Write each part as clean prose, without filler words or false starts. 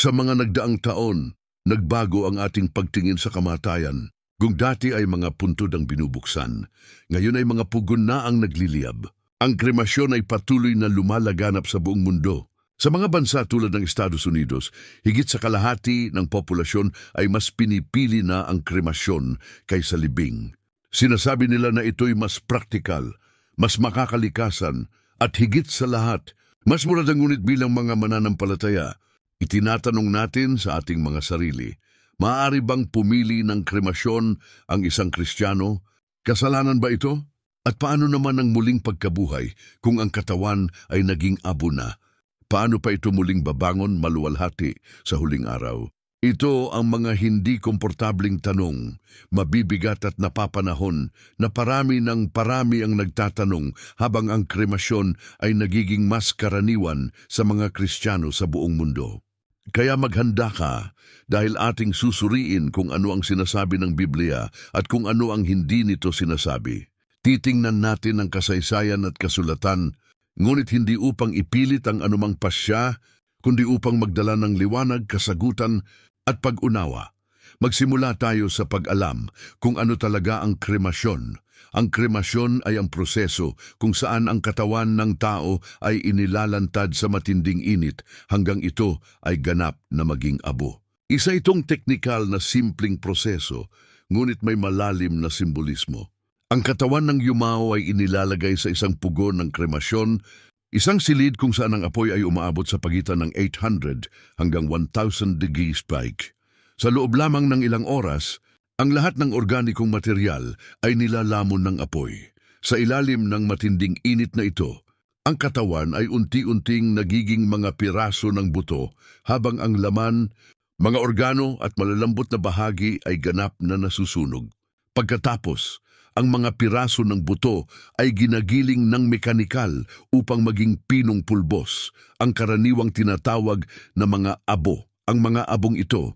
Sa mga nagdaang taon, nagbago ang ating pagtingin sa kamatayan. Kung dati ay mga puntod ang binubuksan, ngayon ay mga pugon na ang nagliliyab. Ang kremasyon ay patuloy na lumalaganap sa buong mundo. Sa mga bansa tulad ng Estados Unidos, higit sa kalahati ng populasyon ay mas pinipili na ang kremasyon kaysa libing. Sinasabi nila na ito'y mas praktikal, mas makakalikasan, at higit sa lahat, mas murad. Ngunit bilang mga mananampalataya, itinatanong natin sa ating mga sarili, maaari bang pumili ng kremasyon ang isang Kristiyano? Kasalanan ba ito? At paano naman ang muling pagkabuhay kung ang katawan ay naging abo na? Paano pa ito muling babangon maluwalhati sa huling araw? Ito ang mga hindi komportabling tanong, mabibigat at napapanahon na parami ang nagtatanong habang ang kremasyon ay nagiging mas karaniwan sa mga Kristiyano sa buong mundo. Kaya maghanda ka dahil ating susuriin kung ano ang sinasabi ng Biblia at kung ano ang hindi nito sinasabi. Titingnan natin ang kasaysayan at kasulatan, ngunit hindi upang ipilit ang anumang pasya, kundi upang magdala ng liwanag, kasagutan at pag-unawa. Magsimula tayo sa pag-alam kung ano talaga ang kremasyon. Ang kremasyon ay ang proseso kung saan ang katawan ng tao ay inilalantad sa matinding init hanggang ito ay ganap na maging abo. Isa itong teknikal na simpleng proseso, ngunit may malalim na simbolismo. Ang katawan ng yumao ay inilalagay sa isang pugon ng kremasyon, isang silid kung saan ang apoy ay umaabot sa pagitan ng 800 hanggang 1,000 degrees spike. Sa loob lamang ng ilang oras, ang lahat ng organikong material ay nilalamon ng apoy. Sa ilalim ng matinding init na ito, ang katawan ay unti-unting nagiging mga piraso ng buto habang ang laman, mga organo at malalambot na bahagi ay ganap na nasusunog. Pagkatapos, ang mga piraso ng buto ay ginagiling ng mekanikal upang maging pinong pulbos, ang karaniwang tinatawag na mga abo. Ang mga abong ito,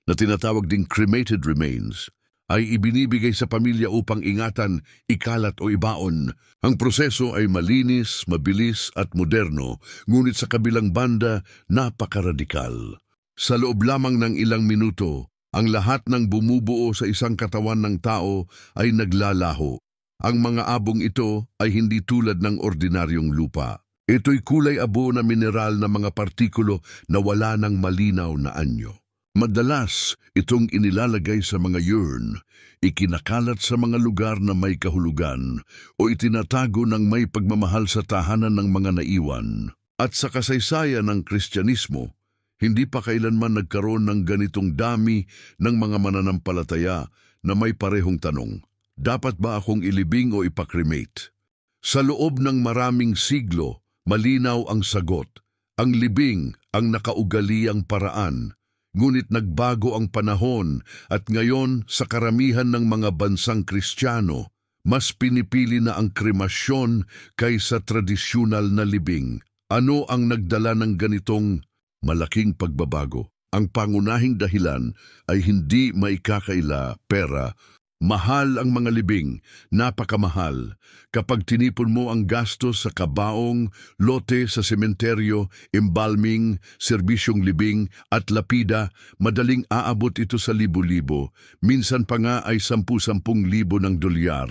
na tinatawag ding cremated remains, ay ibinibigay sa pamilya upang ingatan, ikalat o ibaon. Ang proseso ay malinis, mabilis at moderno, ngunit sa kabilang banda, napakaradikal. Sa loob lamang ng ilang minuto, ang lahat ng bumubuo sa isang katawan ng tao ay naglalaho. Ang mga abong ito ay hindi tulad ng ordinaryong lupa. Ito'y kulay abo na mineral na mga partikulo na wala ng malinaw na anyo. Madalas, itong inilalagay sa mga urn, ikinakalat sa mga lugar na may kahulugan o itinatago ng may pagmamahal sa tahanan ng mga naiwan. At sa kasaysayan ng Kristyanismo, hindi pa kailanman nagkaroon ng ganitong dami ng mga mananampalataya na may parehong tanong, dapat ba akong ilibing o ipakremate? Sa loob ng maraming siglo, malinaw ang sagot, ang libing ang nakaugaliang paraan. Ngunit nagbago ang panahon at ngayon sa karamihan ng mga bansang Kristiyano, mas pinipili na ang kremasyon kaysa tradisyonal na libing. Ano ang nagdala ng ganitong malaking pagbabago? Ang pangunahing dahilan ay hindi maikakaila pera. Mahal ang mga libing, napakamahal. Kapag tinipon mo ang gastos sa kabaong, lote sa sementeryo, embalming, serbisyong libing at lapida, madaling aabot ito sa libo-libo. Minsan pa nga ay 10,000 ng dolyar.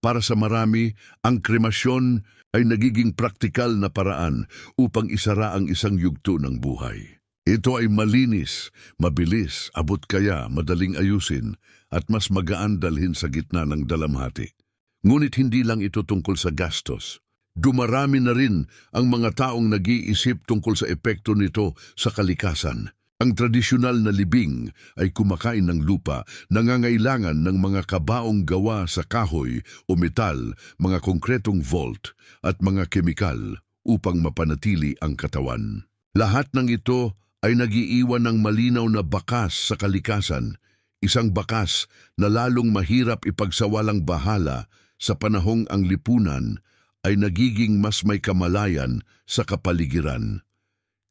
Para sa marami, ang kremasyon ay nagiging praktikal na paraan upang isara ang isang yugto ng buhay. Ito ay malinis, mabilis, abot kaya, madaling ayusin, at mas magaan dalhin sa gitna ng dalamhati. Ngunit hindi lang ito tungkol sa gastos. Dumarami na rin ang mga taong nag-iisip tungkol sa epekto nito sa kalikasan. Ang tradisyonal na libing ay kumakain ng lupa, nangangailangan ng mga kabaong gawa sa kahoy o metal, mga konkretong vault at mga kemikal upang mapanatili ang katawan. Lahat ng ito ay nagiiwan ng malinaw na bakas sa kalikasan, isang bakas na lalong mahirap ipagsawalang bahala sa panahong ang lipunan ay nagiging mas may kamalayan sa kapaligiran.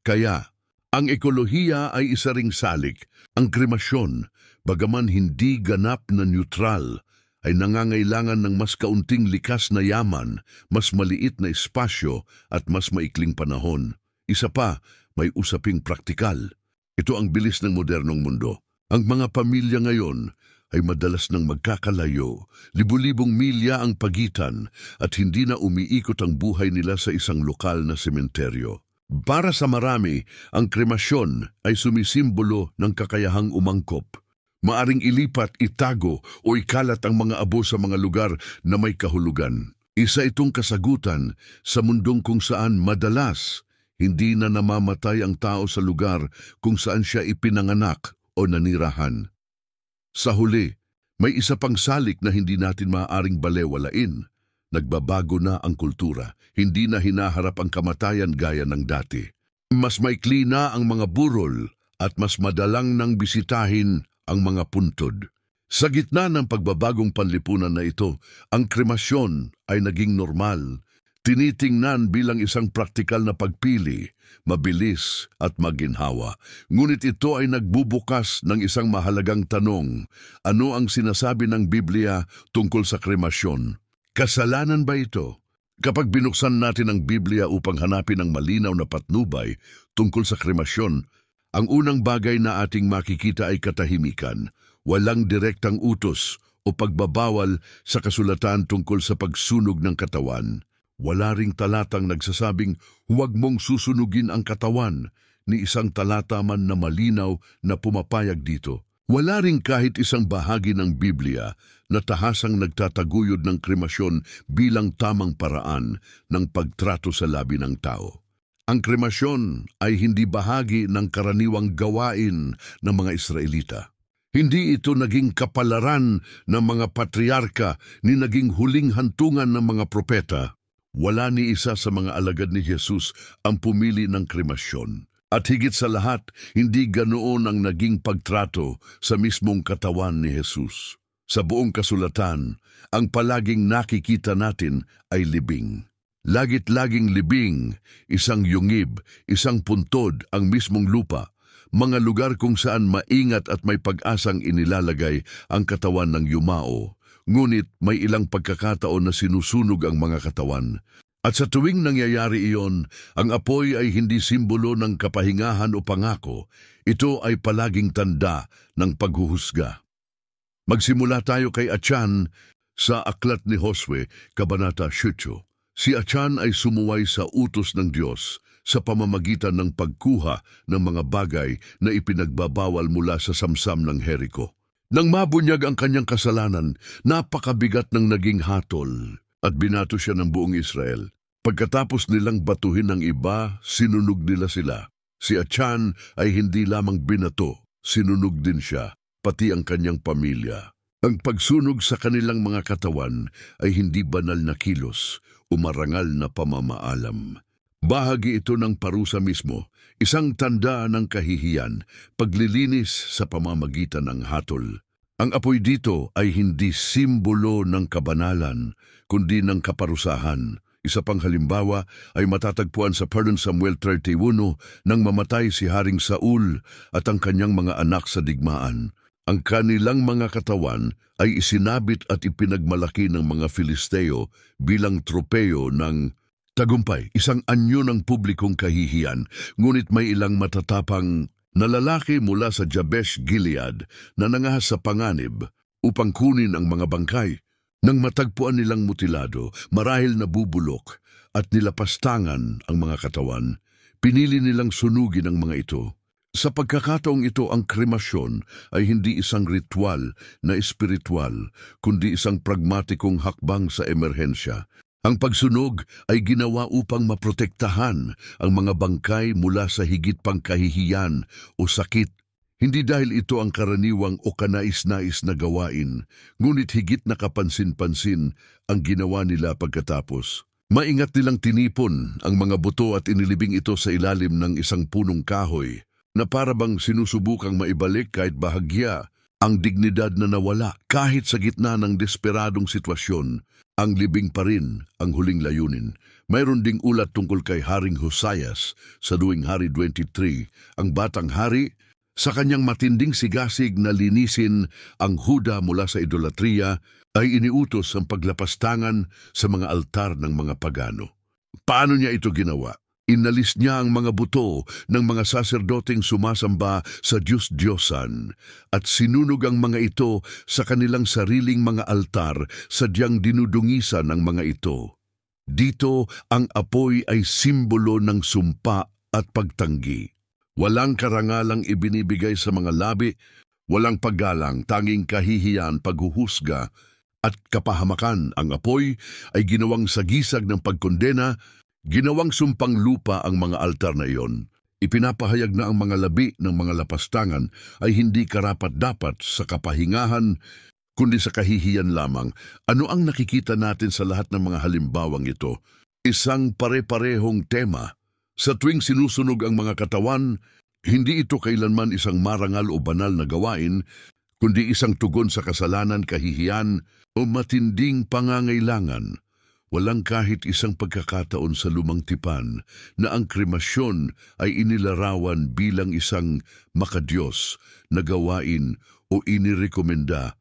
Kaya, ang ekolohiya ay isa ring salik. Ang kremasyon, bagaman hindi ganap na neutral, ay nangangailangan ng mas kaunting likas na yaman, mas maliit na espasyo at mas maikling panahon. Isa pa, may usaping praktikal. Ito ang bilis ng modernong mundo. Ang mga pamilya ngayon ay madalas nang magkakalayo, libu-libong milya ang pagitan at hindi na umiikot ang buhay nila sa isang lokal na sementeryo. Para sa marami, ang kremasyon ay sumisimbolo ng kakayahang umangkop. Maaring ilipat, itago o ikalat ang mga abo sa mga lugar na may kahulugan. Isa itong kasagutan sa mundong kung saan madalas hindi na namamatay ang tao sa lugar kung saan siya ipinanganak o nanirahan. Sa huli, may isa pang salik na hindi natin maaaring balewalain. Nagbabago na ang kultura, hindi na hinaharap ang kamatayan gaya ng dati. Mas maikli na ang mga burol at mas madalang nang bisitahin ang mga puntod. Sa gitna ng pagbabagong panlipunan na ito, ang kremasyon ay naging normal. Tinitingnan bilang isang praktikal na pagpili, mabilis at maginhawa. Ngunit ito ay nagbubukas ng isang mahalagang tanong. Ano ang sinasabi ng Biblia tungkol sa kremasyon? Kasalanan ba ito? Kapag binuksan natin ang Biblia upang hanapin ang malinaw na patnubay tungkol sa kremasyon, ang unang bagay na ating makikita ay katahimikan. Walang direktang utos o pagbabawal sa kasulatan tungkol sa pagsunog ng katawan. Wala ring talatang nagsasabing huwag mong susunugin ang katawan, ni isang talata man na malinaw na pumapayag dito. Wala ring kahit isang bahagi ng Biblia na tahasang nagtataguyod ng kremasyon bilang tamang paraan ng pagtrato sa labi ng tao. Ang kremasyon ay hindi bahagi ng karaniwang gawain ng mga Israelita. Hindi ito naging kapalaran ng mga patriarka ni naging huling hantungan ng mga propeta. Wala ni isa sa mga alagad ni Jesus ang pumili ng kremasyon. At higit sa lahat, hindi ganoon ang naging pagtrato sa mismong katawan ni Jesus. Sa buong kasulatan, ang palaging nakikita natin ay libing. Lagit-laging libing, isang yungib, isang puntod ang mismong lupa, mga lugar kung saan maingat at may pag-asang inilalagay ang katawan ng yumao. Ngunit may ilang pagkakataon na sinusunog ang mga katawan. At sa tuwing nangyayari iyon, ang apoy ay hindi simbolo ng kapahingahan o pangako. Ito ay palaging tanda ng paghuhusga. Magsimula tayo kay Achan sa Aklat ni Josue, Kabanata 7. Si Achan ay sumuway sa utos ng Diyos sa pamamagitan ng pagkuha ng mga bagay na ipinagbabawal mula sa samsam ng Jericho. Nang mabunyag ang kanyang kasalanan, napakabigat ng naging hatol at binato siya ng buong Israel. Pagkatapos nilang batuhin ng iba, sinunog nila sila. Si Achan ay hindi lamang binato, sinunog din siya, pati ang kanyang pamilya. Ang pagsunog sa kanilang mga katawan ay hindi banal na kilos o marangal na pamamaalam. Bahagi ito ng parusa mismo, isang tanda ng kahihiyan, paglilinis sa pamamagitan ng hatol. Ang apoy dito ay hindi simbolo ng kabanalan, kundi ng kaparusahan. Isa pang halimbawa ay matatagpuan sa 1 Samuel 31 nang mamatay si Haring Saul at ang kanyang mga anak sa digmaan. Ang kanilang mga katawan ay isinabit at ipinagmalaki ng mga Filisteo bilang tropeyo ng tagumpay, isang anyo ng publikong kahihiyan, ngunit may ilang matatapang na lalaki mula sa Jabesh Gilead na nangahas sa panganib upang kunin ang mga bangkay. Nang matagpuan nilang mutilado, marahil nabubulok at nilapastangan ang mga katawan, pinili nilang sunugin ang mga ito. Sa pagkakataong ito, ang kremasyon ay hindi isang ritual na espiritual, kundi isang pragmatikong hakbang sa emerhensya. Ang pagsunog ay ginawa upang maprotektahan ang mga bangkay mula sa higit pang kahihiyan o sakit. Hindi dahil ito ang karaniwang o kanais-nais na gawain, ngunit higit na kapansin-pansin ang ginawa nila pagkatapos. Maingat nilang tinipon ang mga buto at inilibing ito sa ilalim ng isang punong kahoy na parabang sinusubukang maibalik kahit bahagya ang dignidad na nawala. Kahit sa gitna ng desperadong sitwasyon, ang libing pa rin ang huling layunin. Mayroon ding ulat tungkol kay Haring Hosayas sa Duwing Hari 23. Ang batang hari, sa kanyang matinding sigasig na linisin ang Huda mula sa idolatriya, ay iniutos ang paglapastangan sa mga altar ng mga pagano. Paano niya ito ginawa? Inalis niya ang mga buto ng mga saserdoteng sumasamba sa Diyos-Diyosan at sinunog ang mga ito sa kanilang sariling mga altar, sadyang dinudungisan ang mga ito. Dito ang apoy ay simbolo ng sumpa at pagtanggi. Walang karangalang ibinibigay sa mga labi, walang paggalang, tanging kahihiyan, paghuhusga at kapahamakan. Ang apoy ay ginawang sagisag ng pagkondena, ginawang sumpang lupa ang mga altar na iyon. Ipinapahayag na ang mga labi ng mga lapastangan ay hindi karapat-dapat sa kapahingahan, kundi sa kahihiyan lamang. Ano ang nakikita natin sa lahat ng mga halimbawang ito? Isang pare-parehong tema. Sa tuwing sinusunog ang mga katawan, hindi ito kailanman isang marangal o banal na gawain, kundi isang tugon sa kasalanan, kahihiyan o matinding pangangailangan. Walang kahit isang pagkakataon sa lumang tipan na ang kremasyon ay inilarawan bilang isang makadiyos na gawain o inirekomenda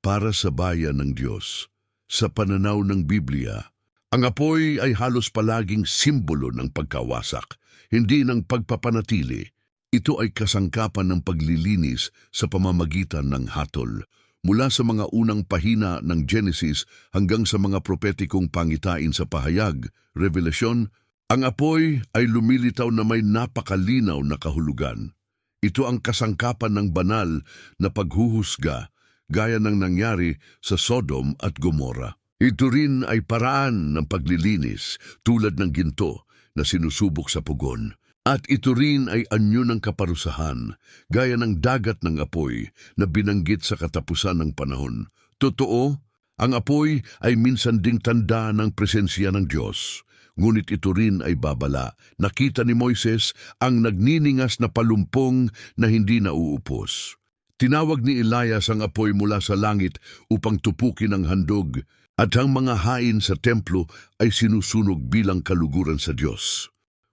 para sa bayan ng Diyos. Sa pananaw ng Biblia, ang apoy ay halos palaging simbolo ng pagkawasak, hindi ng pagpapanatili. Ito ay kasangkapan ng paglilinis sa pamamagitan ng hatol. Mula sa mga unang pahina ng Genesis hanggang sa mga propetikong pangitain sa pahayag, Revelasyon, ang apoy ay lumilitaw na may napakalinaw na kahulugan. Ito ang kasangkapan ng banal na paghuhusga, gaya ng nangyari sa Sodom at Gomora. Ito rin ay paraan ng paglilinis tulad ng ginto na sinusubok sa pugon. At ito rin ay anyo ng kaparusahan, gaya ng dagat ng apoy na binanggit sa katapusan ng panahon. Totoo, ang apoy ay minsan ding tanda ng presensya ng Diyos. Ngunit ito rin ay babala. Nakita ni Moises ang nagniningas na palumpong na hindi nauupos. Tinawag ni Elias ang apoy mula sa langit upang tupukin ang handog, at ang mga hain sa templo ay sinusunog bilang kaluguran sa Diyos.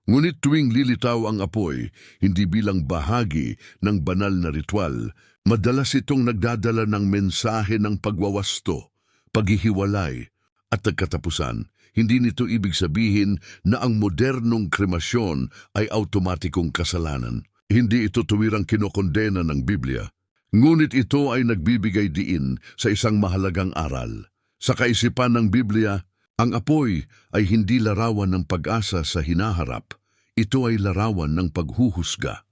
Ngunit tuwing lilitaw ang apoy, hindi bilang bahagi ng banal na ritual, madalas itong nagdadala ng mensahe ng pagwawasto, paghihiwalay, at nagkatapusan. Hindi nito ibig sabihin na ang modernong kremasyon ay automatikong kasalanan. Hindi ito tuwirang kinokondena ng Biblia. Ngunit ito ay nagbibigay diin sa isang mahalagang aral. Sa kaisipan ng Biblia, ang apoy ay hindi larawan ng pag-asa sa hinaharap. Ito ay larawan ng paghuhusga.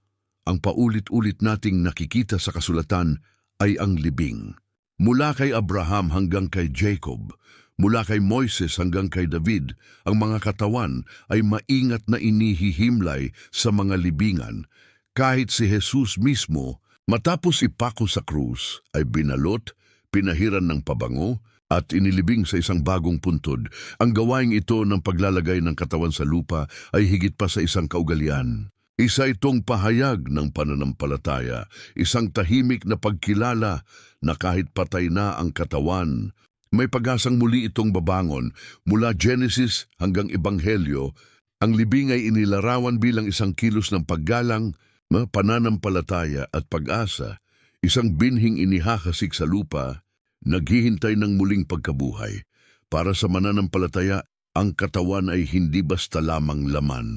Ang paulit-ulit nating nakikita sa kasulatan ay ang libing. Mula kay Abraham hanggang kay Jacob, mula kay Moises hanggang kay David, ang mga katawan ay maingat na inihihimlay sa mga libingan. Kahit si Jesus mismo, matapos ipako sa krus, ay binalot, pinahiran ng pabango, at inilibing sa isang bagong puntod. Ang gawaing ito ng paglalagay ng katawan sa lupa ay higit pa sa isang kaugalian. Isa itong pahayag ng pananampalataya, isang tahimik na pagkilala na kahit patay na ang katawan, may pag-asang muli itong babangon. Mula Genesis hanggang Ebanghelyo, ang libing ay inilarawan bilang isang kilos ng paggalang, pananampalataya at pag-asa, isang binhing inihahasik sa lupa, naghihintay ng muling pagkabuhay. Para sa mananampalataya, ang katawan ay hindi basta lamang laman.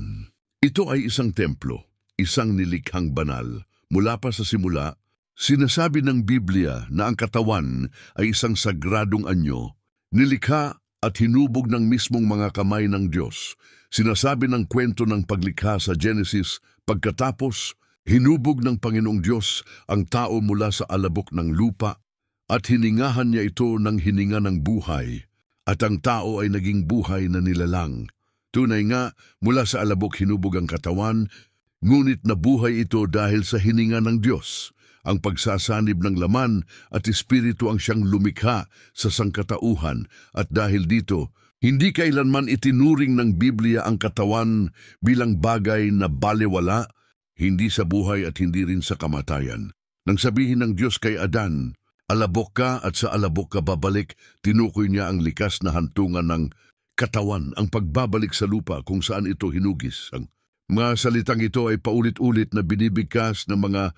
Ito ay isang templo, isang nilikhang banal. Mula pa sa simula, sinasabi ng Biblia na ang katawan ay isang sagradong anyo, nilikha at hinubog ng mismong mga kamay ng Diyos. Sinasabi ng kwento ng paglikha sa Genesis, pagkatapos, hinubog ng Panginoong Diyos ang tao mula sa alabok ng lupa, at hiningahan niya ito ng hininga ng buhay, at ang tao ay naging buhay na nilalang. Tunay nga, mula sa alabok hinubog ang katawan, ngunit nabuhay ito dahil sa hininga ng Diyos. Ang pagsasanib ng laman at espiritu ang siyang lumikha sa sangkatauhan, at dahil dito, hindi kailanman itinuring ng Biblia ang katawan bilang bagay na balewala, hindi sa buhay at hindi rin sa kamatayan. Nang sabihin ng Diyos kay Adan, alabok ka at sa alabok ka babalik, tinukoy niya ang likas na hantungan ng katawan, ang pagbabalik sa lupa kung saan ito hinugis. Ang mga salitang ito ay paulit-ulit na binibigkas ng mga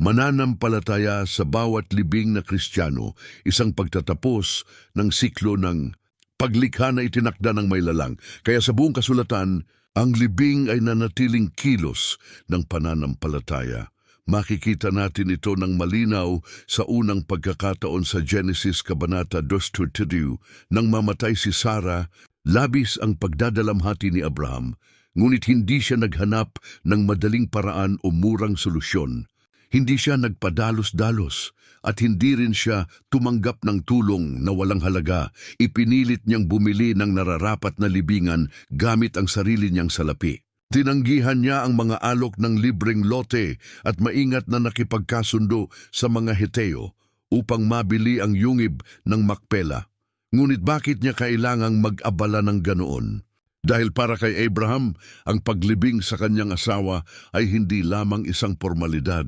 mananampalataya sa bawat libing na Kristiyano, isang pagtatapos ng siklo ng paglikha na itinakda ng may lalang. Kaya sa buong kasulatan, Ang libing ay nanatiling kilos ng pananampalataya. Makikita natin ito ng malinaw sa unang pagkakataon sa Genesis Kabanata 2:32 nang mamatay si Sarah, labis ang pagdadalamhati ni Abraham, ngunit hindi siya naghanap ng madaling paraan o murang solusyon. Hindi siya nagpadalos-dalos at hindi rin siya tumanggap ng tulong na walang halaga. Ipinilit niyang bumili ng nararapat na libingan gamit ang sarili niyang salapi. Tinanggihan niya ang mga alok ng libreng lote at maingat na nakipagkasundo sa mga Heteo upang mabili ang yungib ng Makpela. Ngunit bakit niya kailangang mag-abala ng ganoon? Dahil para kay Abraham, ang paglibing sa kanyang asawa ay hindi lamang isang formalidad.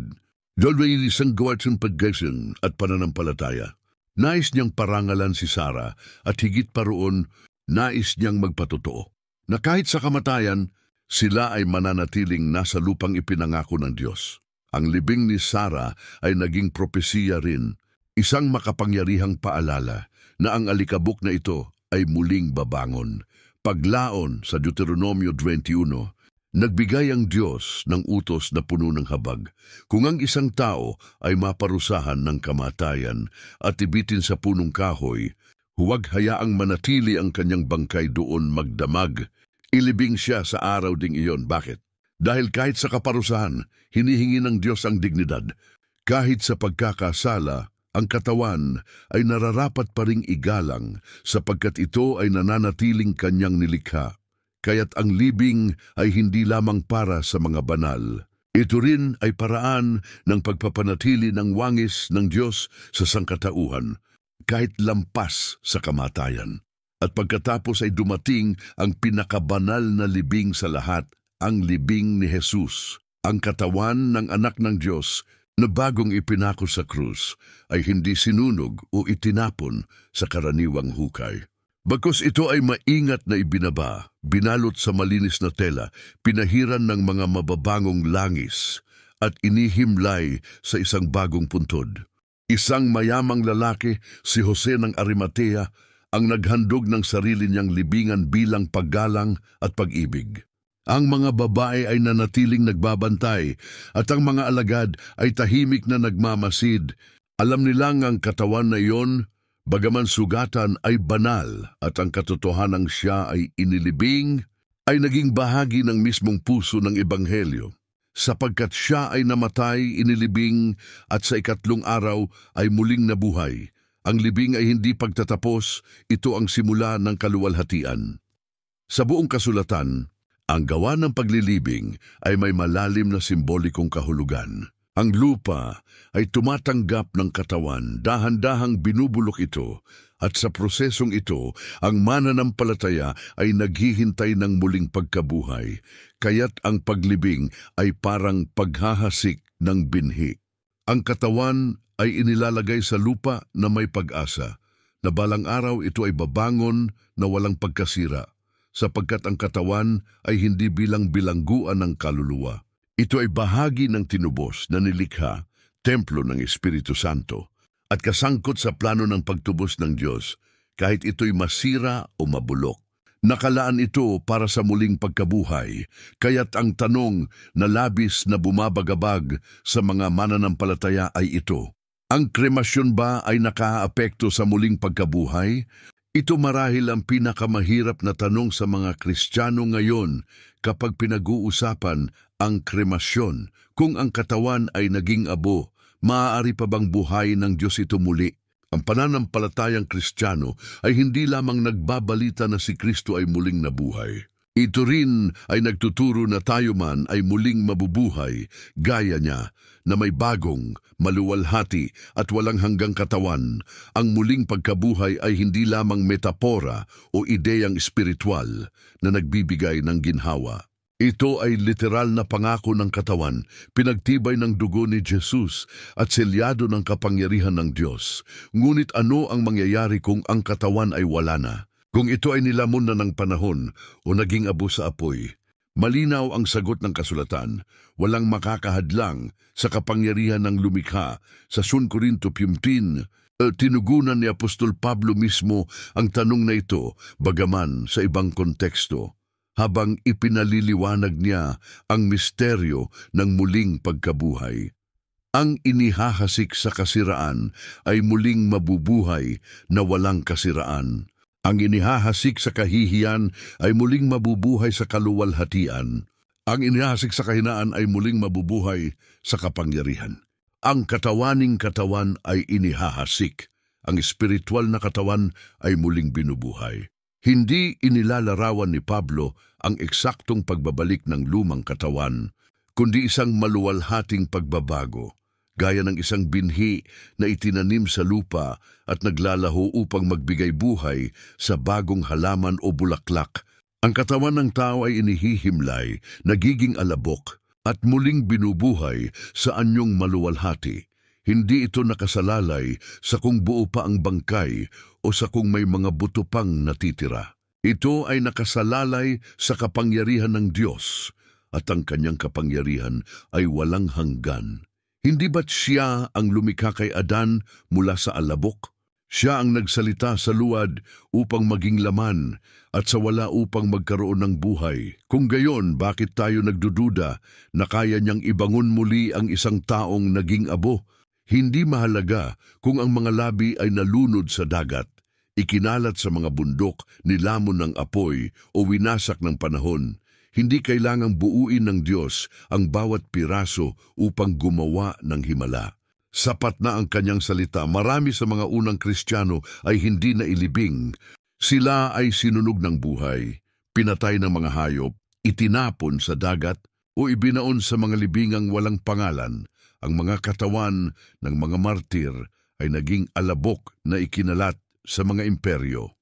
Dahil isang gawain ng paggasing at pananampalataya. Nais niyang parangalan si Sarah at higit pa roon, nais niyang magpatotoo na kahit sa kamatayan, sila ay mananatiling nasa lupang ipinangako ng Diyos. Ang libing ni Sarah ay naging propesiya rin, isang makapangyarihang paalala na ang alikabok na ito ay muling babangon. Paglaon sa Deuteronomio 21, nagbigay ang Diyos ng utos na puno ng habag. Kung ang isang tao ay maparusahan ng kamatayan at ibitin sa punong kahoy, huwag hayaang manatili ang kanyang bangkay doon magdamag. Ilibing siya sa araw ding iyon. Bakit? Dahil kahit sa kaparusahan, hinihingi ng Diyos ang dignidad. Kahit sa pagkakasala, ang katawan ay nararapat pa ring igalang sapagkat ito ay nananatiling kanyang nilikha. Kaya't ang libing ay hindi lamang para sa mga banal. Ito rin ay paraan ng pagpapanatili ng wangis ng Diyos sa sangkatauhan, kahit lampas sa kamatayan. At pagkatapos ay dumating ang pinakabanal na libing sa lahat, ang libing ni Jesus. Ang katawan ng anak ng Diyos na bagong ipinako sa krus ay hindi sinunog o itinapon sa karaniwang hukay. Bagkus ito ay maingat na ibinaba, binalot sa malinis na tela, pinahiran ng mga mababangong langis at inihimlay sa isang bagong puntod. Isang mayamang lalaki, si Jose ng Arimatea, ang naghandog ng sarili niyang libingan bilang paggalang at pag-ibig. Ang mga babae ay nanatiling nagbabantay at ang mga alagad ay tahimik na nagmamasid. Alam nilang ang katawan na iyon, bagaman sugatan, ay banal at ang katotohanang siya ay inilibing, ay naging bahagi ng mismong puso ng Ebanghelyo. Sapagkat siya ay namatay, inilibing at sa ikatlong araw ay muling nabuhay. Ang libing ay hindi pagtatapos, ito ang simula ng kaluwalhatian. Sa buong kasulatan, ang gawa ng paglilibing ay may malalim na simbolikong kahulugan. Ang lupa ay tumatanggap ng katawan, dahan-dahang binubulok ito, at sa prosesong ito, ang mananampalataya ay naghihintay ng muling pagkabuhay, kaya't ang paglibing ay parang paghahasik ng binhi. Ang katawan ay inilalagay sa lupa na may pag-asa, na balang araw ito ay babangon na walang pagkasira, sapagkat ang katawan ay hindi bilang bilangguan ng kaluluwa. Ito ay bahagi ng tinubos na nilikha, templo ng Espiritu Santo, at kasangkot sa plano ng pagtubos ng Diyos, kahit ito'y masira o mabulok. Nakalaan ito para sa muling pagkabuhay, kaya't ang tanong na labis na bumabagabag sa mga mananampalataya ay ito: ang kremasyon ba ay nakaapekto sa muling pagkabuhay? Ito marahil ang pinakamahirap na tanong sa mga Kristiyano ngayon kapag pinag-uusapan ang kremasyon. Kung ang katawan ay naging abo, maaari pa bang buhay ng Diyos ito muli? Ang pananampalatayang Kristiyano ay hindi lamang nagbabalita na si Kristo ay muling nabuhay. Ito rin ay nagtuturo na tayo man ay muling mabubuhay, gaya niya, na may bagong, maluwalhati at walang hanggang katawan. Ang muling pagkabuhay ay hindi lamang metapora o ideyang espiritual na nagbibigay ng ginhawa. Ito ay literal na pangako ng katawan, pinagtibay ng dugo ni Jesus at selyado ng kapangyarihan ng Diyos. Ngunit ano ang mangyayari kung ang katawan ay wala na? Kung ito ay nilamon na ng panahon o naging abo sa apoy? Malinaw ang sagot ng kasulatan, walang makakahadlang sa kapangyarihan ng lumikha. Sa 1 Corinto 15, tinugunan ni Apostol Pablo mismo ang tanong na ito, bagaman sa ibang konteksto. habang ipinaliliwanag niya ang misteryo ng muling pagkabuhay. Ang inihahasik sa kasiraan ay muling mabubuhay na walang kasiraan. Ang inihahasik sa kahihiyan ay muling mabubuhay sa kaluwalhatian. Ang inihahasik sa kahinaan ay muling mabubuhay sa kapangyarihan. Ang katawaning katawan ay inihahasik. Ang espiritual na katawan ay muling binubuhay. Hindi inilalarawan ni Pablo ang eksaktong pagbabalik ng lumang katawan, kundi isang maluwalhating pagbabago, gaya ng isang binhi na itinanim sa lupa at naglalaho upang magbigay buhay sa bagong halaman o bulaklak. Ang katawan ng tao ay inihihimlay, nagiging alabok, at muling binubuhay sa anyong maluwalhati. Hindi ito nakasalalay sa kung buo pa ang bangkay o sa kung may mga buto pang natitira. Ito ay nakasalalay sa kapangyarihan ng Diyos, at ang kanyang kapangyarihan ay walang hanggan. Hindi ba't siya ang lumikha kay Adan mula sa alabok? Siya ang nagsalita sa luwad upang maging laman at sa wala upang magkaroon ng buhay. Kung gayon, bakit tayo nagdududa na kaya niyang ibangon muli ang isang taong naging abo? Hindi mahalaga kung ang mga labi ay nalunod sa dagat, ikinalat sa mga bundok, nilamon ng apoy o winasak ng panahon. Hindi kailangang buuin ng Diyos ang bawat piraso upang gumawa ng himala. Sapat na ang kanyang salita. Marami sa mga unang Kristiyano ay hindi na ilibing. Sila ay sinunog ng buhay, pinatay ng mga hayop, itinapon sa dagat o ibinaon sa mga libingang walang pangalan. Ang mga katawan ng mga martir ay naging alabok na ikinalat sa mga imperyo.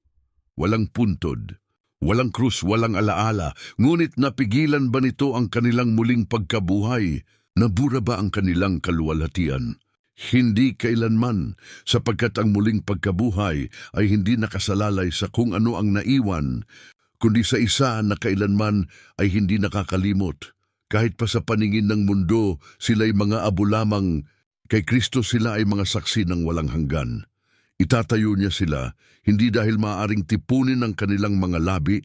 Walang puntod, walang krus, walang alaala, ngunit napigilan ba nito ang kanilang muling pagkabuhay? Nabura ba ang kanilang kaluwalhatian? Hindi kailanman, sapagkat ang muling pagkabuhay ay hindi nakasalalay sa kung ano ang naiwan, kundi sa isa na kailanman ay hindi nakakalimot. Kahit pa sa paningin ng mundo, sila'y mga abo lamang, kay Kristo sila ay mga saksi ng walang hanggan. Itatayo niya sila, hindi dahil maaaring tipunin ng kanilang mga labi,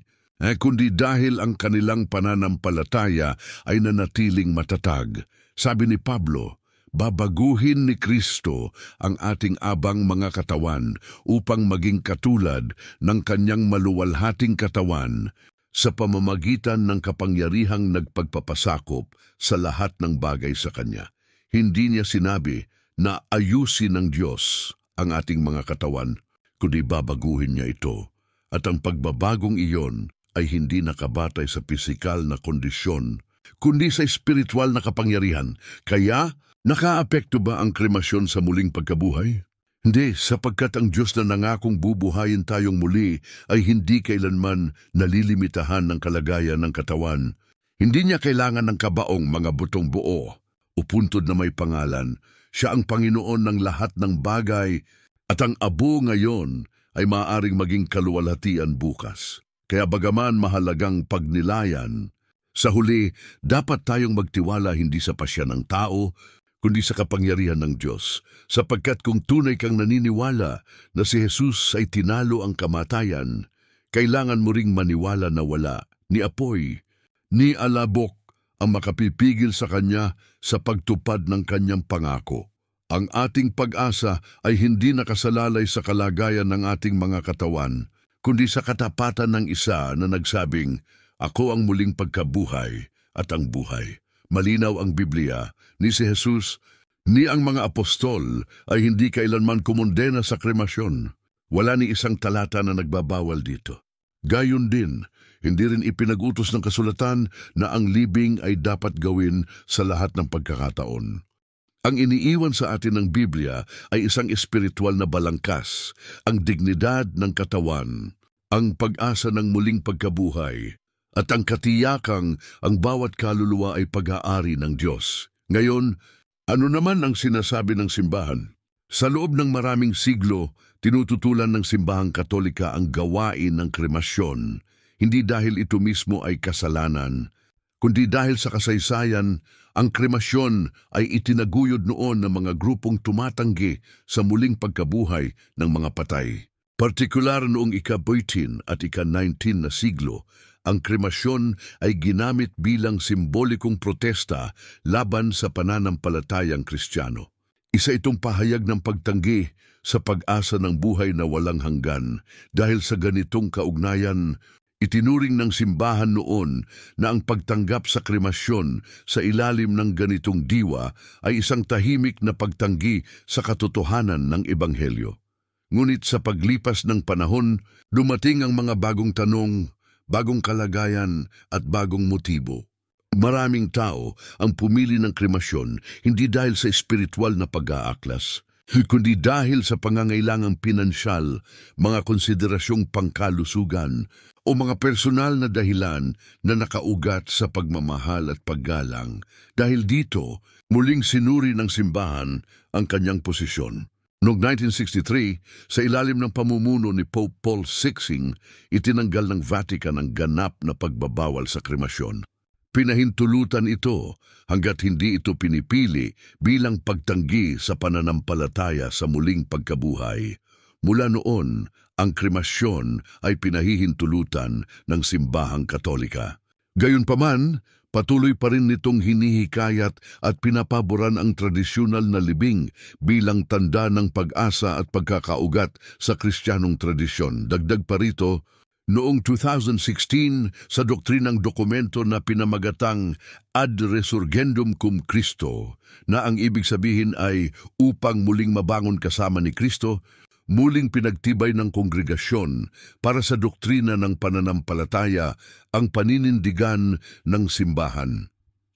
kundi dahil ang kanilang pananampalataya ay nanatiling matatag. Sabi ni Pablo, babaguhin ni Kristo ang ating abang mga katawan upang maging katulad ng kanyang maluwalhating katawan, sa pamamagitan ng kapangyarihang nagpagpapasakop sa lahat ng bagay sa Kanya. Hindi niya sinabi na ayusin ng Diyos ang ating mga katawan, kundi babaguhin niya ito. At ang pagbabagong iyon ay hindi nakabatay sa pisikal na kondisyon, kundi sa espiritual na kapangyarihan. Kaya, nakaapekto ba ang kremasyon sa muling pagkabuhay? Hindi, sapagkat ang Diyos na nangakong bubuhayin tayong muli ay hindi kailanman nalilimitahan ng kalagayan ng katawan. Hindi niya kailangan ng kabaong mga butong buo o puntod na may pangalan. Siya ang Panginoon ng lahat ng bagay, at ang abo ngayon ay maaaring maging kaluwalhatian bukas. Kaya bagaman mahalagang pagnilayan, sa huli dapat tayong magtiwala hindi sa pasya ng tao, kundi sa kapangyarihan ng Diyos, sapagkat kung tunay kang naniniwala na si Jesus ay tinalo ang kamatayan, kailangan mo ring maniwala na wala ni apoy, ni alabok ang makapipigil sa Kanya sa pagtupad ng Kanyang pangako. Ang ating pag-asa ay hindi nakasalalay sa kalagayan ng ating mga katawan, kundi sa katapatan ng isa na nagsabing, "Ako ang muling pagkabuhay at ang buhay." Malinaw ang Biblia, ni si Jesus, ni ang mga apostol ay hindi kailanman kumondena sa kremasyon. Wala ni isang talata na nagbabawal dito. Gayon din, hindi rin ipinag-utos ng kasulatan na ang libing ay dapat gawin sa lahat ng pagkakataon. Ang iniiwan sa atin ng Biblia ay isang espiritual na balangkas, ang dignidad ng katawan, ang pag-asa ng muling pagkabuhay, at ang katiyakang ang bawat kaluluwa ay pag-aari ng Diyos. Ngayon, ano naman ang sinasabi ng simbahan? Sa loob ng maraming siglo, tinututulan ng simbahang Katolika ang gawain ng kremasyon, hindi dahil ito mismo ay kasalanan, kundi dahil sa kasaysayan, ang kremasyon ay itinaguyod noon ng mga grupong tumatanggi sa muling pagkabuhay ng mga patay. Partikular noong ika-18 at ika-19 na siglo, ang kremasyon ay ginamit bilang simbolikong protesta laban sa pananampalatayang Kristiyano. Isa itong pahayag ng pagtanggi sa pag-asa ng buhay na walang hanggan. Dahil sa ganitong kaugnayan, itinuring ng simbahan noon na ang pagtanggap sa kremasyon sa ilalim ng ganitong diwa ay isang tahimik na pagtanggi sa katotohanan ng Ebanghelyo. Ngunit sa paglipas ng panahon, dumating ang mga bagong tanong, bagong kalagayan at bagong motibo. Maraming tao ang pumili ng kremasyon hindi dahil sa espiritual na pag-aaklas, kundi dahil sa pangangailangang pinansyal, mga konsiderasyong pangkalusugan o mga personal na dahilan na nakaugat sa pagmamahal at paggalang. Dahil dito, muling sinuri ng simbahan ang kanyang posisyon. Noong 1963, sa ilalim ng pamumuno ni Pope Paul VI, itinanggal ng Vatican ang ganap na pagbabawal sa kremasyon. Pinahintulutan ito hanggat hindi ito pinipili bilang pagtanggi sa pananampalataya sa muling pagkabuhay. Mula noon, ang kremasyon ay pinahihintulutan ng simbahang Katolika. Gayunpaman, patuloy pa rin nitong hinihikayat at pinapaboran ang tradisyonal na libing bilang tanda ng pag-asa at pagkakaugat sa Kristiyanong tradisyon. Dagdag pa rito, noong 2016 sa doktrinang dokumento na pinamagatang Ad Resurgendum cum Christo, na ang ibig sabihin ay upang muling mabangon kasama ni Kristo, muling pinagtibay ng kongregasyon para sa doktrina ng pananampalataya ang paninindigan ng simbahan.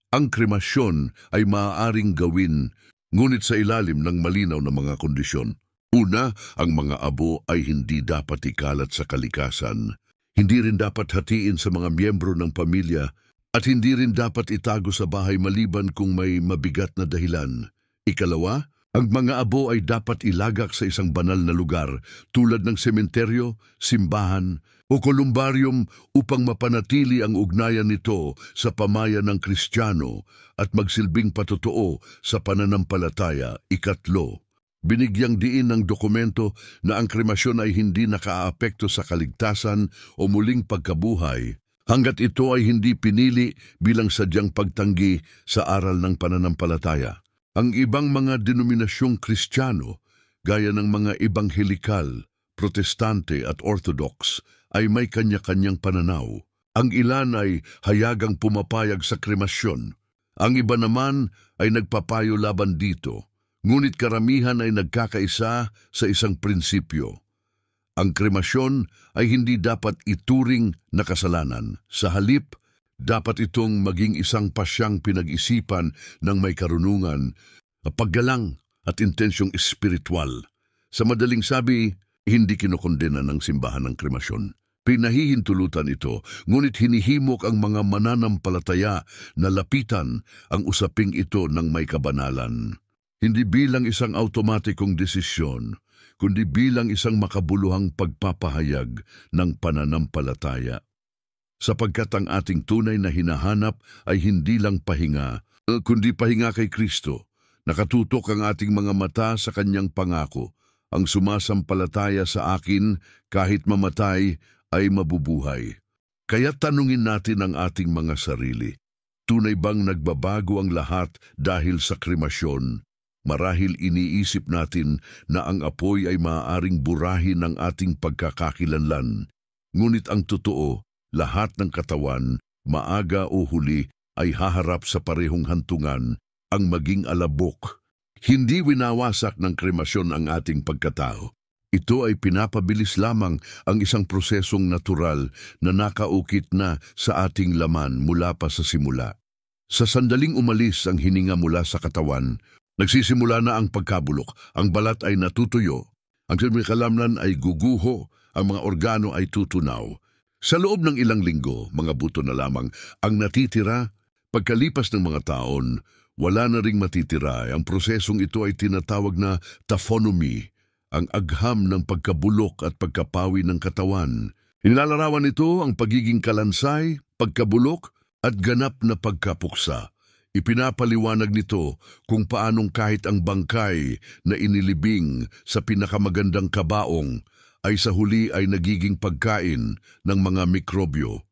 Ang kremasyon ay maaaring gawin, ngunit sa ilalim ng malinaw na mga kondisyon. Una, ang mga abo ay hindi dapat ikalat sa kalikasan. Hindi rin dapat hatiin sa mga miyembro ng pamilya at hindi rin dapat itago sa bahay maliban kung may mabigat na dahilan. Ikalawa, ang mga abo ay dapat ilagak sa isang banal na lugar tulad ng sementeryo, simbahan o kolumbaryum upang mapanatili ang ugnayan nito sa pamayan ng Kristiyano at magsilbing patotoo sa pananampalataya. Ikatlo, binigyang diin ng dokumento na ang kremasyon ay hindi nakaaapekto sa kaligtasan o muling pagkabuhay hanggat ito ay hindi pinili bilang sadyang pagtanggi sa aral ng pananampalataya. Ang ibang mga denominasyong Kristiyano, gaya ng mga Ebanghelikal, Protestante at Orthodox, ay may kanya-kanyang pananaw. Ang ilan ay hayagang pumapayag sa kremasyon. Ang iba naman ay nagpapayo laban dito. Ngunit karamihan ay nagkakaisa sa isang prinsipyo. Ang kremasyon ay hindi dapat ituring na kasalanan. Sa halip, dapat itong maging isang pasyang pinag-isipan ng may karunungan, paggalang at intensyong espiritual. Sa madaling sabi, hindi kinokondena ng simbahan ng kremasyon. Pinahihintulutan ito, ngunit hinihimok ang mga mananampalataya na lapitan ang usaping ito ng may kabanalan. Hindi bilang isang automatikong desisyon, kundi bilang isang makabuluhang pagpapahayag ng pananampalataya. Sapagkat ang ating tunay na hinahanap ay hindi lang pahinga, kundi pahinga kay Kristo. Nakatutok ang ating mga mata sa kanyang pangako. Ang sumasampalataya sa akin, kahit mamatay, ay mabubuhay. Kaya tanungin natin ang ating mga sarili. Tunay bang nagbabago ang lahat dahil sa kremasyon? Marahil iniisip natin na ang apoy ay maaaring burahin ng ating pagkakakilanlan. Ngunit ang totoo, lahat ng katawan, maaga o huli, ay haharap sa parehong hantungan, ang maging alabok. Hindi winawasak ng kremasyon ang ating pagkatao. Ito ay pinapabilis lamang ang isang prosesong natural na nakaukit na sa ating laman mula pa sa simula. Sa sandaling umalis ang hininga mula sa katawan, nagsisimula na ang pagkabulok, ang balat ay natutuyo, ang kalamnan ay guguho, ang mga organo ay tutunaw. Sa loob ng ilang linggo, mga buto na lamang ang natitira. Pagkalipas ng mga taon, wala na ring matitira. Ang prosesong ito ay tinatawag na taphonomy, ang agham ng pagkabulok at pagkapawi ng katawan. Nilalarawan nito ang pagiging kalansay, pagkabulok at ganap na pagkapuksa. Ipinapaliwanag nito kung paanong kahit ang bangkay na inilibing sa pinakamagandang kabaong ay sa huli ay nagiging pagkain ng mga mikrobyo.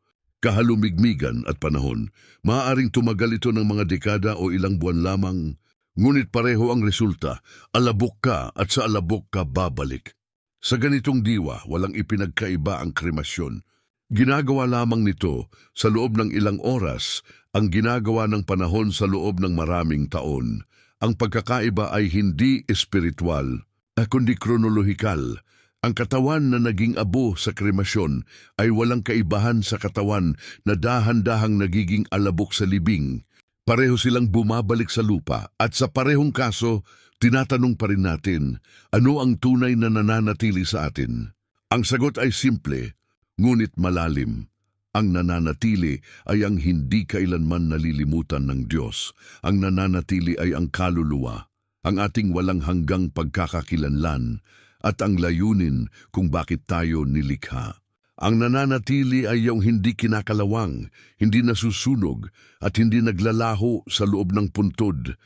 kahalumigmigan at panahon. Maaaring tumagal ito ng mga dekada o ilang buwan lamang, ngunit pareho ang resulta, alabok ka at sa alabok ka babalik. Sa ganitong diwa, walang ipinagkaiba ang kremasyon. Ginagawa lamang nito sa loob ng ilang oras, ang ginagawa ng panahon sa loob ng maraming taon. Ang pagkakaiba ay hindi espiritual, kundi kronolohikal. Ang katawan na naging abo sa kremasyon ay walang kaibahan sa katawan na dahan-dahang nagiging alabok sa libing. Pareho silang bumabalik sa lupa at sa parehong kaso, tinatanong pa rin natin, ano ang tunay na nananatili sa atin? Ang sagot ay simple, ngunit malalim. Ang nananatili ay ang hindi kailanman nalilimutan ng Diyos. Ang nananatili ay ang kaluluwa, ang ating walang hanggang pagkakakilanlan, at ang layunin kung bakit tayo nilikha. Ang nananatili ay yung hindi kinakalawang, hindi nasusunog, at hindi naglalaho sa loob ng puntod.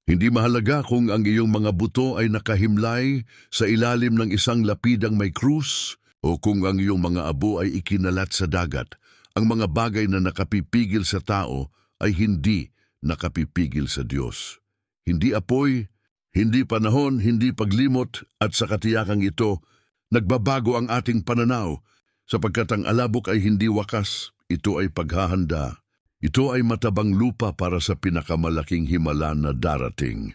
Hindi mahalaga kung ang iyong mga buto ay nakahimlay sa ilalim ng isang lapidang may krus, o kung ang iyong mga abo ay ikinalat sa dagat. Ang mga bagay na nakapipigil sa tao ay hindi nakapipigil sa Diyos. Hindi apoy, hindi panahon, hindi paglimot, at sa katiyakang ito, nagbabago ang ating pananaw, sapagkat ang alabok ay hindi wakas, ito ay paghahanda. Ito ay matabang lupa para sa pinakamalaking himala na darating.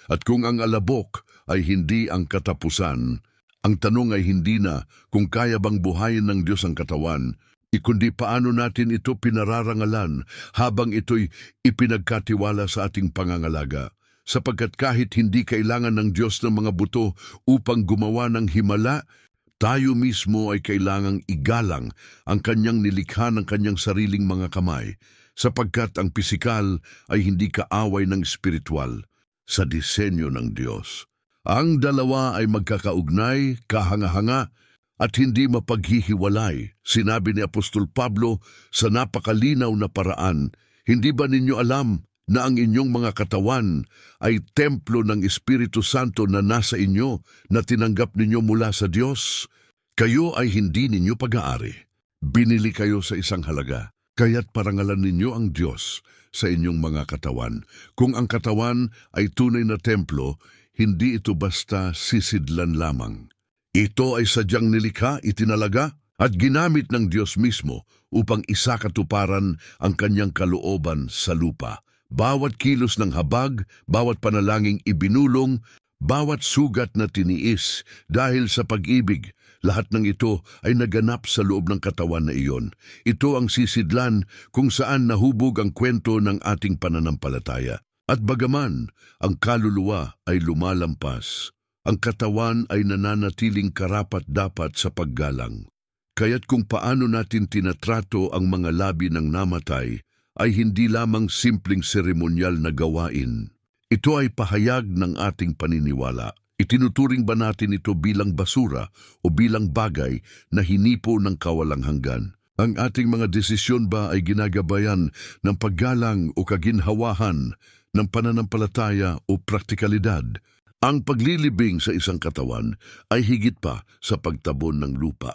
At kung ang alabok ay hindi ang katapusan, ang tanong ay hindi na kung kaya bang buhayin ng Diyos ang katawan, kundi paano natin ito pinararangalan habang ito'y ipinagkatiwala sa ating pangangalaga. Sapagkat kahit hindi kailangan ng Diyos ng mga buto upang gumawa ng himala, tayo mismo ay kailangang igalang ang kanyang nilikha ng kanyang sariling mga kamay, sapagkat ang pisikal ay hindi kaaway ng espiritual sa disenyo ng Diyos. Ang dalawa ay magkakaugnay, kahanga-hanga, at hindi mapaghihiwalay. Sinabi ni Apostol Pablo sa napakalinaw na paraan, hindi ba ninyo alam na ang inyong mga katawan ay templo ng Espiritu Santo na nasa inyo na tinanggap ninyo mula sa Diyos? Kayo ay hindi ninyo pag-aari. Binili kayo sa isang halaga, kaya't parangalan ninyo ang Diyos sa inyong mga katawan. Kung ang katawan ay tunay na templo, hindi ito basta sisidlan lamang. Ito ay sadyang nilikha, itinalaga, at ginamit ng Diyos mismo upang isakatuparan ang kanyang kalooban sa lupa. Bawat kilos ng habag, bawat panalangin ibinulong, bawat sugat na tiniis dahil sa pag-ibig, lahat ng ito ay naganap sa loob ng katawan na iyon. Ito ang sisidlan kung saan nahubog ang kwento ng ating pananampalataya. At bagaman ang kaluluwa ay lumalampas, ang katawan ay nananatiling karapat-dapat sa paggalang. Kaya't kung paano natin tinatrato ang mga labi ng namatay, ay hindi lamang simpleng seremonyal na gawain. Ito ay pahayag ng ating paniniwala. Itinuturing ba natin ito bilang basura o bilang bagay na hinipo ng kawalang hanggan? Ang ating mga desisyon ba ay ginagabayan ng paggalang o kaginhawahan ng pananampalataya o praktikalidad? Ang paglilibing sa isang katawan ay higit pa sa pagtabon ng lupa.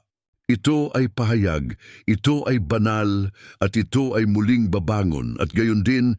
Ito ay pahayag, ito ay banal, at ito ay muling babangon. At gayon din,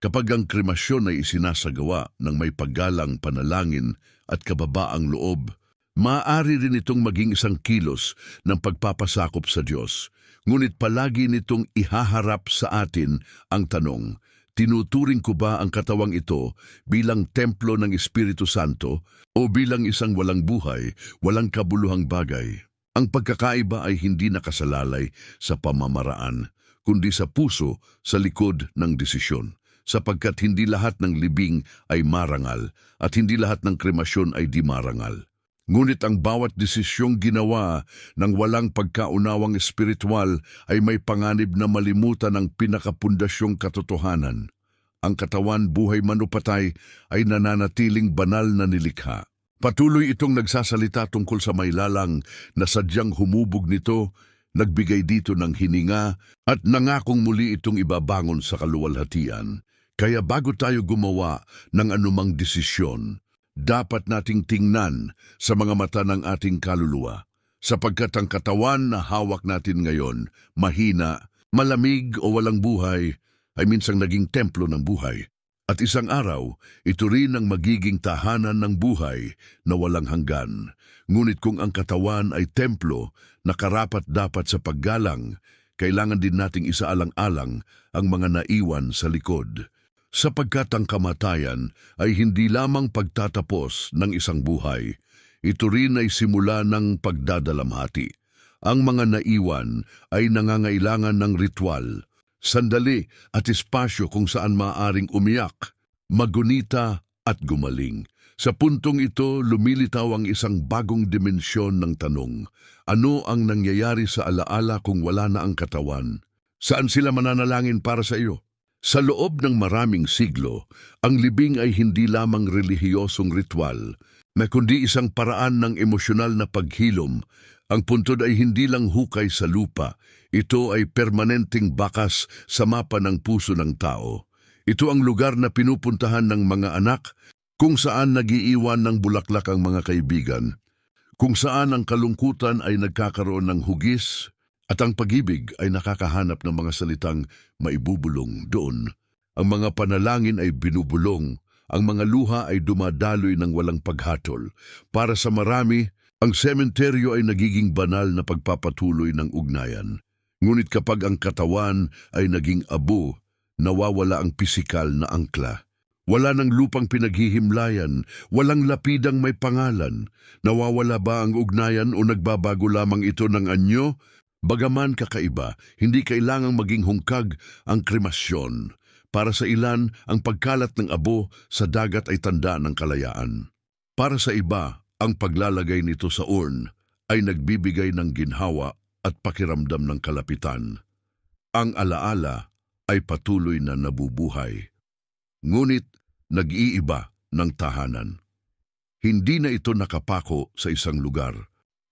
kapag ang kremasyon ay isinasagawa ng may paggalang, panalangin at kababaang loob, maaari rin itong maging isang kilos ng pagpapasakop sa Diyos. Ngunit palagi nitong ihaharap sa atin ang tanong, tinuturing ko ba ang katawang ito bilang templo ng Espiritu Santo o bilang isang walang buhay, walang kabuluhang bagay? Ang pagkakaiba ay hindi nakasalalay sa pamamaraan, kundi sa puso sa likod ng desisyon. Sapagkat hindi lahat ng libing ay marangal at hindi lahat ng kremasyon ay di marangal. Ngunit ang bawat desisyong ginawa ng walang pagkaunawang espiritual ay may panganib na malimutan ang pinakapundasyong katotohanan. Ang katawan, buhay man o patay, ay nananatiling banal na nilikha. Patuloy itong nagsasalita tungkol sa may lalang na sadyang humubog nito, nagbigay dito ng hininga at nangakong muli itong ibabangon sa kaluwalhatian. Kaya bago tayo gumawa ng anumang desisyon, dapat nating tingnan sa mga mata ng ating kaluluwa, sapagkat ang katawan na hawak natin ngayon, mahina, Malamig o walang buhay ay minsang naging templo ng buhay. At isang araw, ito rin ang magiging tahanan ng buhay na walang hanggan. Ngunit kung ang katawan ay templo na karapat-dapat sa paggalang, kailangan din nating isaalang-alang ang mga naiwan sa likod. Sapagkat ang kamatayan ay hindi lamang pagtatapos ng isang buhay, ito rin ay simula ng pagdadalamhati. Ang mga naiwan ay nangangailangan ng ritual, sandali at espasyo kung saan maaaring umiyak, magunita at gumaling. Sa puntong ito, lumilitaw ang isang bagong dimensyon ng tanong. Ano ang nangyayari sa alaala kung wala na ang katawan? Saan sila mananalangin para sa iyo? Sa loob ng maraming siglo, ang libing ay hindi lamang relihiyosong ritual, kundi isang paraan ng emosyonal na paghilom. Ang puntod ay hindi lang hukay sa lupa, ito ay permanenteng bakas sa mapa ng puso ng tao. Ito ang lugar na pinupuntahan ng mga anak, kung saan nagiiwan ng bulaklak ang mga kaibigan, kung saan ang kalungkutan ay nagkakaroon ng hugis, at ang pag-ibig ay nakakahanap ng mga salitang maibubulong doon. Ang mga panalangin ay binubulong, ang mga luha ay dumadaloy ng walang paghatol. Para sa marami, ang sementeryo ay nagiging banal na pagpapatuloy ng ugnayan. Ngunit kapag ang katawan ay naging abo, nawawala ang pisikal na angkla. Wala ng lupang pinaghihimlayan, walang lapidang may pangalan. Nawawala ba ang ugnayan o nagbabago lamang ito ng anyo? Bagaman kakaiba, hindi kailangang maging hungkag ang kremasyon. Para sa ilan, ang pagkalat ng abo sa dagat ay tanda ng kalayaan. Para sa iba, ang paglalagay nito sa urn ay nagbibigay ng ginhawa at pakiramdam ng kalapitan. Ang alaala ay patuloy na nabubuhay. Ngunit nag-iiba ng tahanan. Hindi na ito nakapako sa isang lugar,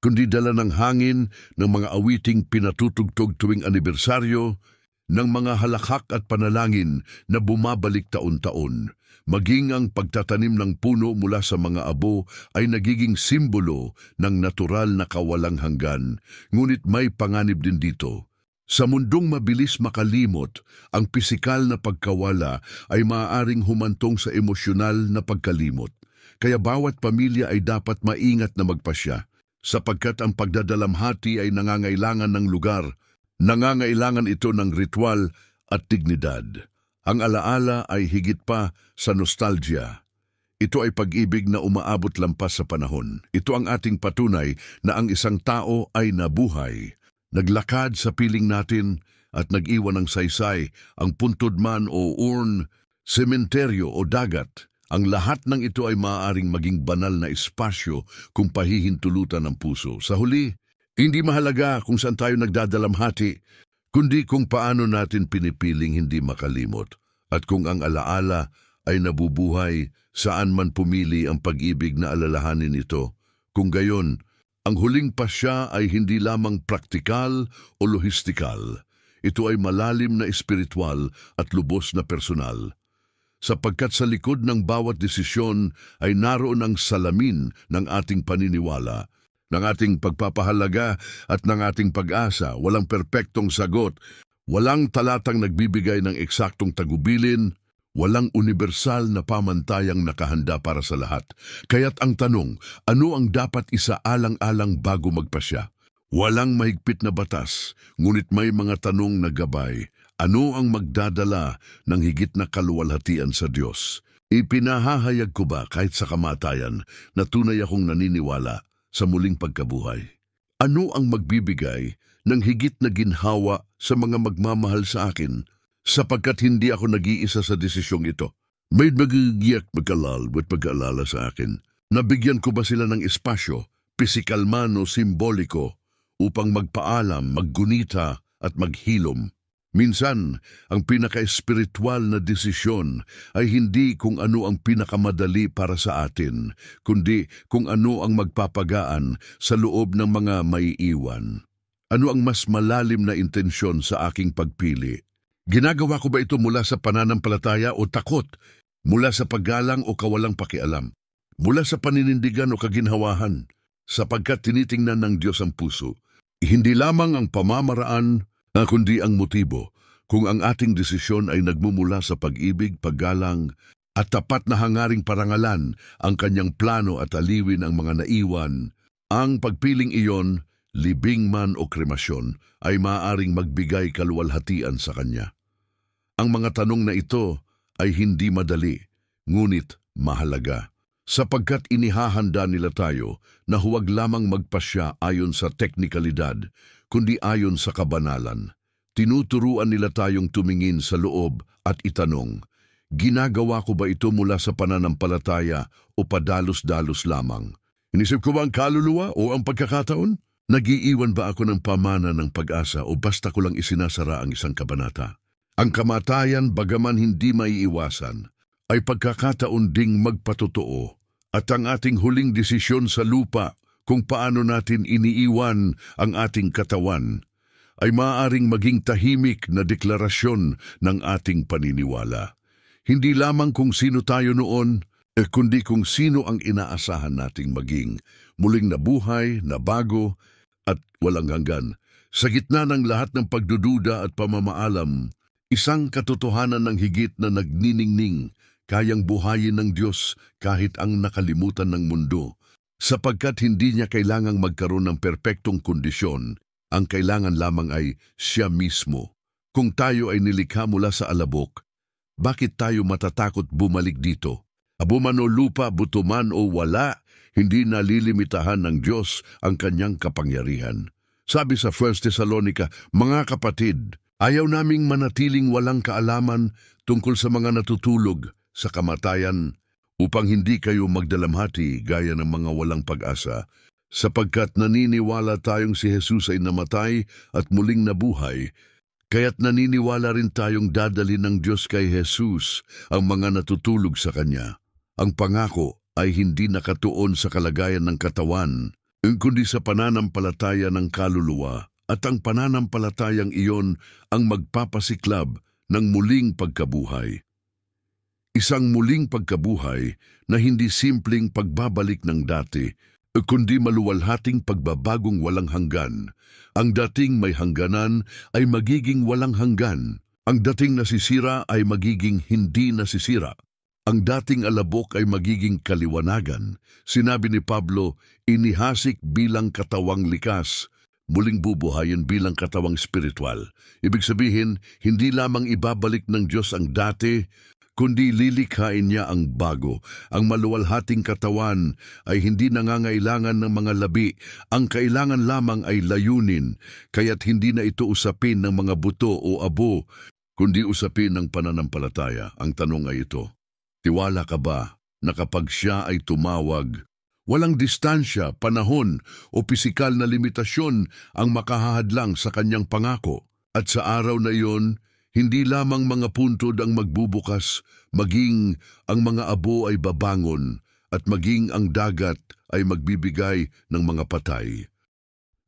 kundi dala ng hangin ng mga awiting pinatutugtog tuwing anibersaryo, ng mga halakhak at panalangin na bumabalik taon-taon. Maging ang pagtatanim ng puno mula sa mga abo ay nagiging simbolo ng natural na kawalang hanggan, ngunit may panganib din dito. Sa mundong mabilis makalimot, ang pisikal na pagkawala ay maaaring humantong sa emosyonal na pagkalimot. Kaya bawat pamilya ay dapat maingat na magpasya, sapagkat ang pagdadalamhati ay nangangailangan ng lugar, nangangailangan ito ng ritual at dignidad. Ang alaala ay higit pa sa nostalgia. Ito ay pag-ibig na umaabot lampas sa panahon. Ito ang ating patunay na ang isang tao ay nabuhay, naglakad sa piling natin at nag-iwan ng saysay, ang puntod man o urn, sementeryo o dagat. Ang lahat ng ito ay maaaring maging banal na espasyo kung pahihintulutan ng puso. Sa huli, hindi mahalaga kung saan tayo nagdadalamhati, kundi kung paano natin pinipiling hindi makalimot. At kung ang alaala ay nabubuhay, saan man pumili ang pag-ibig na alalahanin ito. Kung gayon, ang huling pasya ay hindi lamang praktikal o lohistikal. Ito ay malalim na espiritual at lubos na personal. Sapagkat sa likod ng bawat desisyon ay naroon ang salamin ng ating paniniwala, ng ating pagpapahalaga at ng ating pag-asa. Walang perpektong sagot, walang talatang nagbibigay ng eksaktong tagubilin, walang universal na pamantayang nakahanda para sa lahat. Kaya't ang tanong, ano ang dapat isaalang-alang bago magpasya? Walang mahigpit na batas, ngunit may mga tanong na gabay. Ano ang magdadala ng higit na kaluwalhatian sa Diyos? Ipinahahayag ko ba kahit sa kamatayan na tunay akong naniniwala sa muling pagkabuhay? Ano ang magbibigay ng higit na ginhawa sa mga magmamahal sa akin, sapagkat hindi ako nag-iisa sa desisyong ito? May magigiyak magkalal at pag-aalala sa akin. Nabigyan ko ba sila ng espasyo, pisikal man o simboliko, upang magpaalam, maggunita at maghilom? Minsan, ang pinaka-espiritual na desisyon ay hindi kung ano ang pinakamadali para sa atin, kundi kung ano ang magpapagaan sa loob ng mga maiiwan. Ano ang mas malalim na intensyon sa aking pagpili? Ginagawa ko ba ito mula sa pananampalataya o takot? Mula sa paggalang o kawalang pakialam? Mula sa paninindigan o kaginhawahan? Sapagkat tinitingnan ng Diyos ang puso, hindi lamang ang pamamaraan kundi ang motibo. Kung ang ating desisyon ay nagmumula sa pag-ibig, paggalang, at tapat na hangaring parangalan ang kanyang plano at aliwin ang mga naiwan, ang pagpiling iyon, libing man o kremasyon, ay maaaring magbigay kaluwalhatian sa kanya. Ang mga tanong na ito ay hindi madali, ngunit mahalaga, sapagkat inihahanda nila tayo na huwag lamang magpasya ayon sa teknikalidad, kundi ayon sa kabanalan. Tinuturuan nila tayong tumingin sa loob at itanong, ginagawa ko ba ito mula sa pananampalataya o padalos-dalos lamang? Inisip ko ba ang kaluluwa o ang pagkakataon? Nag-iiwan ba ako ng pamana ng pag-asa o basta ko lang isinasara ang isang kabanata? Ang kamatayan, bagaman hindi maiiwasan, ay pagkakataon ding magpatotoo at ang ating huling desisyon sa lupa kung paano natin iniiwan ang ating katawan ay maaaring maging tahimik na deklarasyon ng ating paniniwala. Hindi lamang kung sino tayo noon, kundi kung sino ang inaasahan nating maging, muling nabuhay, nabago, at walang hanggan. Sa gitna ng lahat ng pagdududa at pamamaalam, isang katotohanan ng higit na nagniningning, kayang buhayin ng Diyos kahit ang nakalimutan ng mundo, sapagkat hindi niya kailangang magkaroon ng perpektong kondisyon, ang kailangan lamang ay siya mismo. Kung tayo ay nilikha mula sa alabok, bakit tayo matatakot bumalik dito? Abuman o lupa, buto man o wala, hindi nalilimitahan ng Diyos ang kanyang kapangyarihan. Sabi sa 1 Thessalonica, mga kapatid, ayaw naming manatiling walang kaalaman tungkol sa mga natutulog sa kamatayan upang hindi kayo magdalamhati gaya ng mga walang pag-asa, sapagkat naniniwala tayong si Jesus ay namatay at muling nabuhay, kaya't naniniwala rin tayong dadalhin ng Diyos kay Jesus ang mga natutulog sa Kanya. Ang pangako ay hindi nakatuon sa kalagayan ng katawan, kundi sa pananampalataya ng kaluluwa, at ang pananampalatayang iyon ang magpapasiklab ng muling pagkabuhay. Isang muling pagkabuhay na hindi simpleng pagbabalik ng dati, kundi maluwalhating pagbabagong walang hanggan. Ang dating may hangganan ay magiging walang hanggan. Ang dating nasisira ay magiging hindi nasisira. Ang dating alabok ay magiging kaliwanagan. Sinabi ni Pablo, inihasik bilang katawang likas, muling bubuhayin bilang katawang spiritual. Ibig sabihin, hindi lamang ibabalik ng Diyos ang dati, kundi lilikhain niya ang bago. Ang maluwalhating katawan ay hindi nangangailangan ng mga labi. Ang kailangan lamang ay layunin, kaya't hindi na ito usapin ng mga buto o abo, kundi usapin ng pananampalataya. Ang tanong ay ito, tiwala ka ba na kapag siya ay tumawag, walang distansya, panahon o pisikal na limitasyon ang makahahadlang sa kanyang pangako? At sa araw na iyon, hindi lamang mga puntod ang magbubukas, maging ang mga abo ay babangon at maging ang dagat ay magbibigay ng mga patay.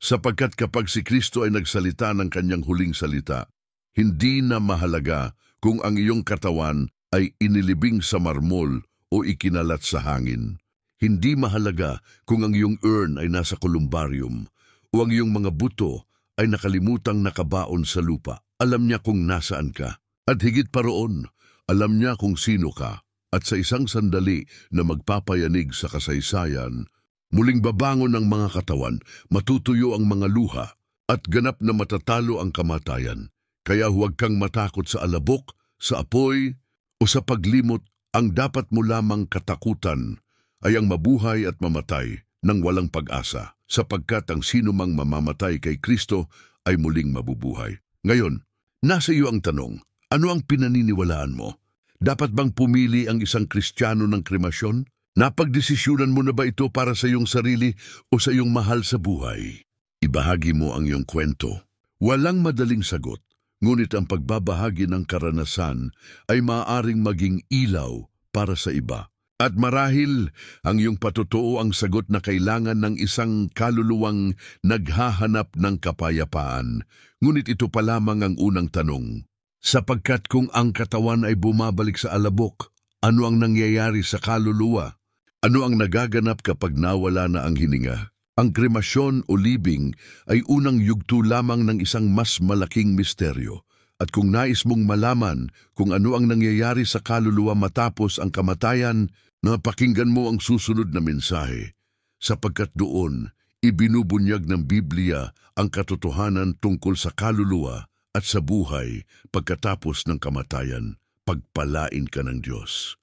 Sapagkat kapag si Kristo ay nagsalita ng kanyang huling salita, hindi na mahalaga kung ang iyong katawan ay inilibing sa marmol o ikinalat sa hangin. Hindi mahalaga kung ang iyong urn ay nasa columbarium o ang iyong mga buto ay nakalimutang nakabaon sa lupa. Alam niya kung nasaan ka. At higit pa roon, alam niya kung sino ka. At sa isang sandali na magpapayanig sa kasaysayan, muling babangon ang mga katawan, matutuyo ang mga luha, at ganap na matatalo ang kamatayan. Kaya huwag kang matakot sa alabok, sa apoy, o sa paglimot. Ang dapat mo lamang katakutan ay ang mabuhay at mamatay ng walang pag-asa, sapagkat ang sino mang mamamatay kay Kristo ay muling mabubuhay. Ngayon, nasa iyo ang tanong, ano ang pinaniniwalaan mo? Dapat bang pumili ang isang Kristiyano ng kremasyon? Napagdesisyonan mo na ba ito para sa iyong sarili o sa iyong mahal sa buhay? Ibahagi mo ang iyong kwento. Walang madaling sagot, ngunit ang pagbabahagi ng karanasan ay maaaring maging ilaw para sa iba. At marahil ang iyong patotoo ang sagot na kailangan ng isang kaluluwang naghahanap ng kapayapaan. Ngunit ito pa lamang ang unang tanong. Sapagkat kung ang katawan ay bumabalik sa alabok, ano ang nangyayari sa kaluluwa? Ano ang nagaganap kapag nawala na ang hininga? Ang kremasyon o libing ay unang yugto lamang ng isang mas malaking misteryo. At kung nais mong malaman kung ano ang nangyayari sa kaluluwa matapos ang kamatayan, napakinggan mo ang susunod na mensahe. Sapagkat doon, ibinubunyag ng Biblia ang katotohanan tungkol sa kaluluwa at sa buhay pagkatapos ng kamatayan. Pagpalain ka ng Diyos.